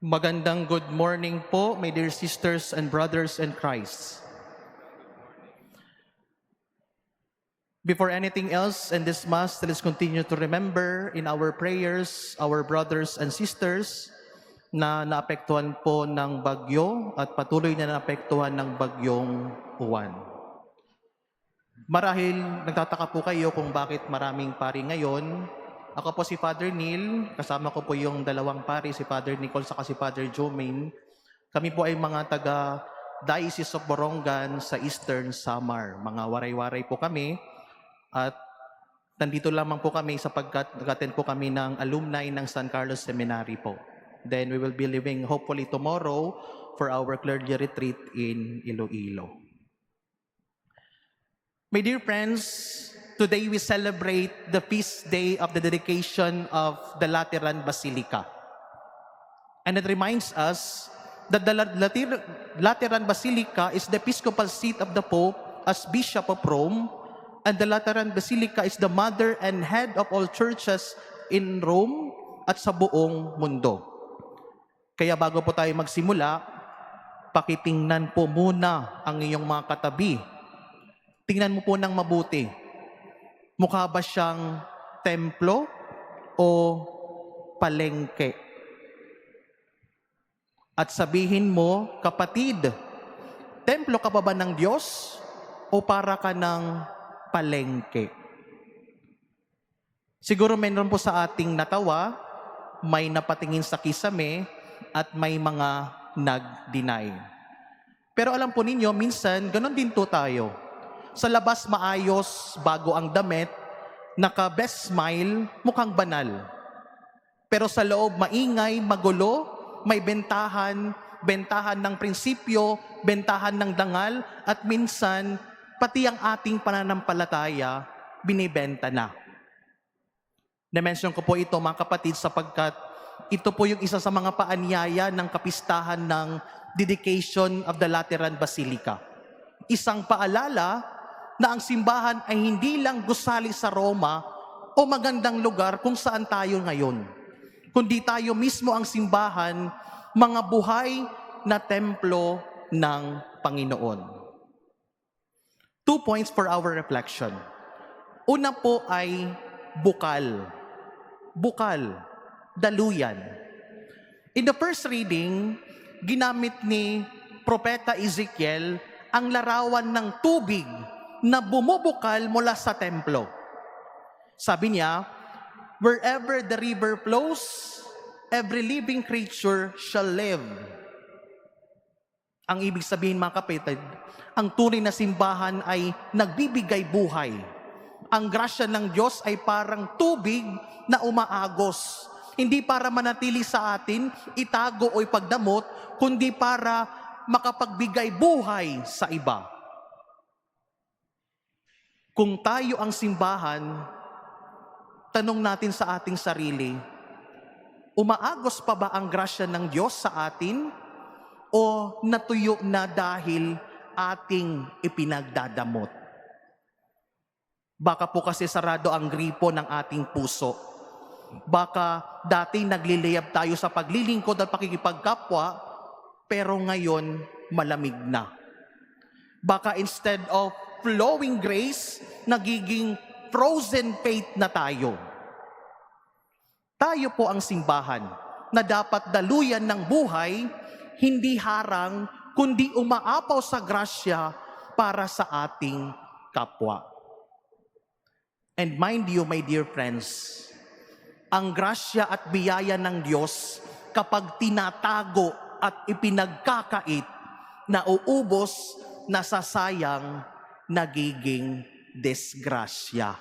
Magandang good morning po, my dear sisters and brothers in Christ. Before anything else in this Mass, let's continue to remember in our prayers our brothers and sisters na naapektuhan po ng bagyo at patuloy na naapektuhan ng bagyong Juan. Marahil nagtataka po kayo kung bakit maraming pari ngayon. Ako po si Father Neil, kasama ko po yung dalawang pari, si Father Nicole at si Father Jomaine. Kami po ay mga taga Diocese of Borongan sa Eastern Samar. Mga waray-waray po kami at nandito lamang po kami sapagkat nag-attend po kami ng alumni ng San Carlos Seminary po. Then we will be leaving hopefully tomorrow for our clergy retreat in Iloilo. My dear friends, today we celebrate the feast day of the dedication of the Lateran Basilica. And it reminds us that the Lateran Basilica is the episcopal seat of the Pope as Bishop of Rome, and the Lateran Basilica is the mother and head of all churches in Rome at sa buong mundo. Kaya bago po tayo magsimula, pakitingnan po muna ang iyong mga katabi. Tingnan mo po ng mabuti. Mukha ba siyang templo o palengke? At sabihin mo, kapatid, templo ka pa ba ng Diyos o para ka ng palengke? Siguro mayroon po sa ating natawa, may napatingin sa kisame at may mga nag-deny. Pero alam po ninyo, minsan ganon din po tayo. Sa labas maayos, bago ang damit, naka-best smile, mukhang banal. Pero sa loob maingay, magulo, may bentahan ng prinsipyo, bentahan ng dangal, at minsan, pati ang ating pananampalataya, binibenta na. Na-mention ko po ito mga kapatid sapagkat ito po yung isa sa mga paanyaya ng kapistahan ng dedication of the Lateran Basilica. Isang paalala na ang simbahan ay hindi lang gusali sa Roma o magandang lugar kung saan tayo ngayon, kundi tayo mismo ang simbahan, mga buhay na templo ng Panginoon. 2 points for our reflection. Una po ay bukal. Bukal, daluyan. In the first reading, ginamit ni Propeta Ezekiel ang larawan ng tubig na bumubukal mula sa templo. Sabi niya, wherever the river flows, every living creature shall live. Ang ibig sabihin mga kapatid, ang tunay na simbahan ay nagbibigay buhay. Ang grasya ng Diyos ay parang tubig na umaagos. Hindi para manatili sa atin, itago o ipagdamot, kundi para makapagbigay buhay sa iba. Kung tayo ang simbahan, tanong natin sa ating sarili, umaagos pa ba ang grasya ng Diyos sa atin o natuyo na dahil ating ipinagdadamot? Baka po kasi sarado ang gripo ng ating puso. Baka dati nagliliyab tayo sa paglilingkod at pakikipagkapwa, pero ngayon malamig na. Baka instead of flowing grace, nagiging frozen faith na tayo. Tayo po ang simbahan na dapat daluyan ng buhay, hindi harang, kundi umaapaw sa grasya para sa ating kapwa. And mind you, my dear friends, ang grasya at biyaya ng Diyos kapag tinatago at ipinagkakait, nauubos, nasasayang, nagiging disgrasya.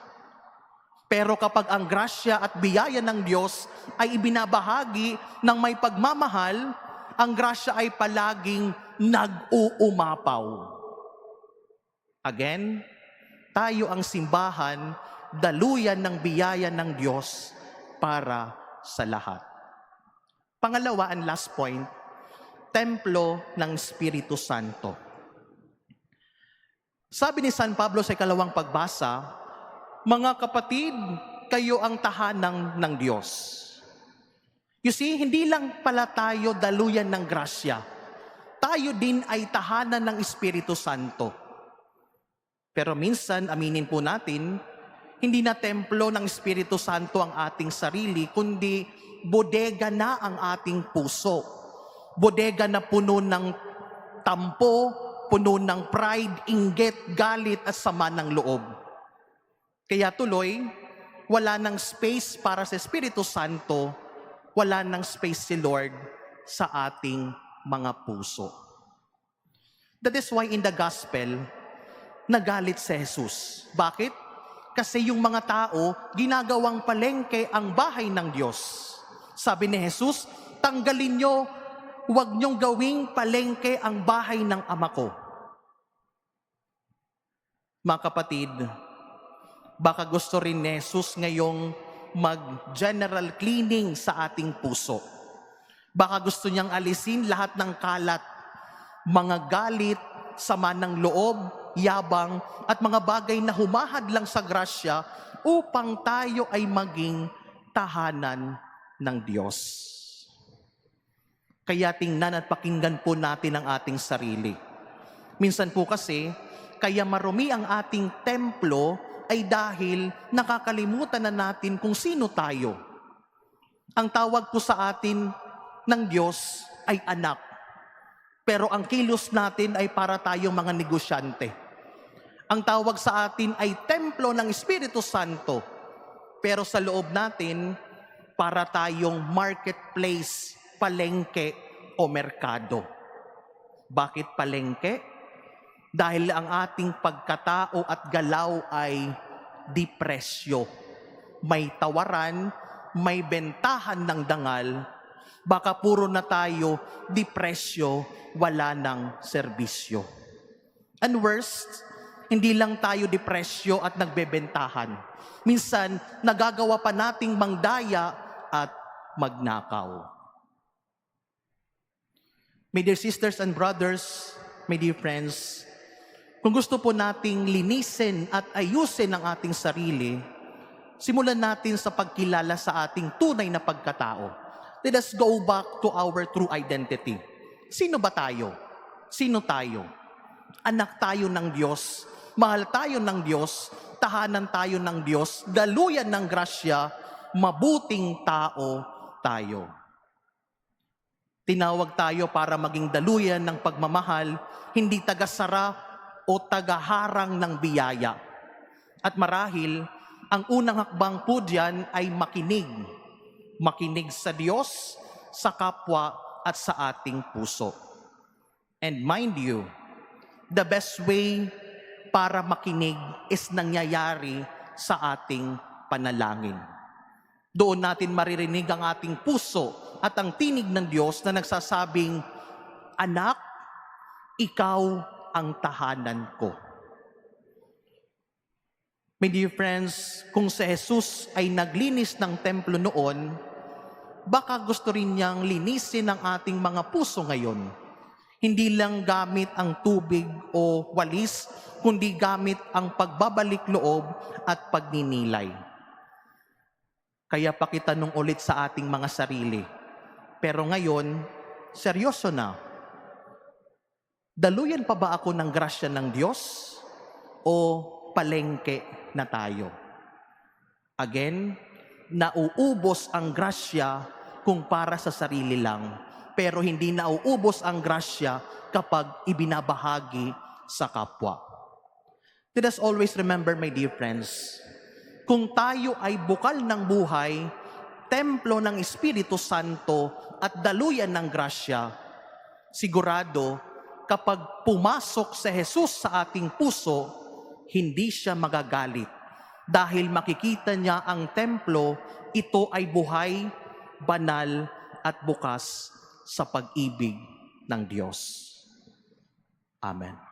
Pero kapag ang grasya at biyaya ng Diyos ay ibinabahagi ng may pagmamahal, ang grasya ay palaging nag-uumapaw. Again, tayo ang simbahan, daluyan ng biyaya ng Diyos para sa lahat. Pangalawa and last point, templo ng Espiritu Santo. Sabi ni San Pablo sa ikalawang pagbasa, mga kapatid, kayo ang tahanan ng Diyos. You see, hindi lang pala tayo daluyan ng grasya. Tayo din ay tahanan ng Espiritu Santo. Pero minsan, aminin po natin, hindi na templo ng Espiritu Santo ang ating sarili, kundi bodega na ang ating puso. Bodega na puno ng tampo, puno ng pride, inggit, galit at sama ng loob. Kaya tuloy, wala nang space para sa Espiritu Santo, wala nang space si Lord sa ating mga puso. That is why in the gospel, nagalit si Jesus. Bakit? Kasi yung mga tao, ginagawang palengke ang bahay ng Diyos. Sabi ni Jesus, tanggalin nyo, huwag nyong gawing palengke ang bahay ng Ama ko. Mga kapatid, baka gusto rin ni Jesus ngayong mag-general cleaning sa ating puso. Baka gusto niyang alisin lahat ng kalat, mga galit, sama ng loob, yabang, at mga bagay na humahad lang sa grasya upang tayo ay maging tahanan ng Diyos. Kaya tingnan at pakinggan po natin ang ating sarili. Minsan po kasi, kaya marumi ang ating templo ay dahil nakakalimutan na natin kung sino tayo. Ang tawag po sa atin ng Diyos ay anak. Pero ang kilos natin ay para tayong mga negosyante. Ang tawag sa atin ay templo ng Espiritu Santo. Pero sa loob natin, para tayong marketplace, palengke o merkado. Bakit palengke? Dahil ang ating pagkatao at galaw ay depresyo. May tawaran, may bentahan ng dangal. Baka puro na tayo depresyo, wala ng serbisyo. And worst, hindi lang tayo depresyo at nagbebentahan. Minsan, nagagawa pa nating mangdaya at magnakaw. My dear sisters and brothers, my dear friends, kung gusto po nating linisin at ayusin ang ating sarili, simulan natin sa pagkilala sa ating tunay na pagkatao. Let us go back to our true identity. Sino ba tayo? Sino tayo? Anak tayo ng Diyos, mahal tayo ng Diyos, tahanan tayo ng Diyos, daluyan ng grasya, mabuting tao tayo. Tinawag tayo para maging daluyan ng pagmamahal, hindi tagasara o tagaharang ng biyaya. At marahil, ang unang hakbang po diyan ay makinig. Makinig sa Diyos, sa kapwa, at sa ating puso. And mind you, the best way para makinig is nangyayari sa ating panalangin. Doon natin maririnig ang ating puso at ang tinig ng Diyos na nagsasabing, anak, ikaw ang tahanan ko. My dear friends, kung si Jesus ay naglinis ng templo noon, baka gusto rin niyang linisin ang ating mga puso ngayon. Hindi lang gamit ang tubig o walis, kundi gamit ang pagbabalik loob at pagninilay. Kaya pakitanong ulit sa ating mga sarili. Pero ngayon, seryoso na. Daluyan pa ba ako ng grasya ng Diyos o palengke na tayo? Again, nauubos ang grasya kung para sa sarili lang, pero hindi nauubos ang grasya kapag ibinabahagi sa kapwa. Let us always remember, my dear friends, kung tayo ay bukal ng buhay, templo ng Espiritu Santo at daluyan ng grasya, sigurado kapag pumasok si Jesus sa ating puso, hindi siya magagalit. Dahil makikita niya ang templo, ito ay buhay, banal, at bukas sa pag-ibig ng Diyos. Amen.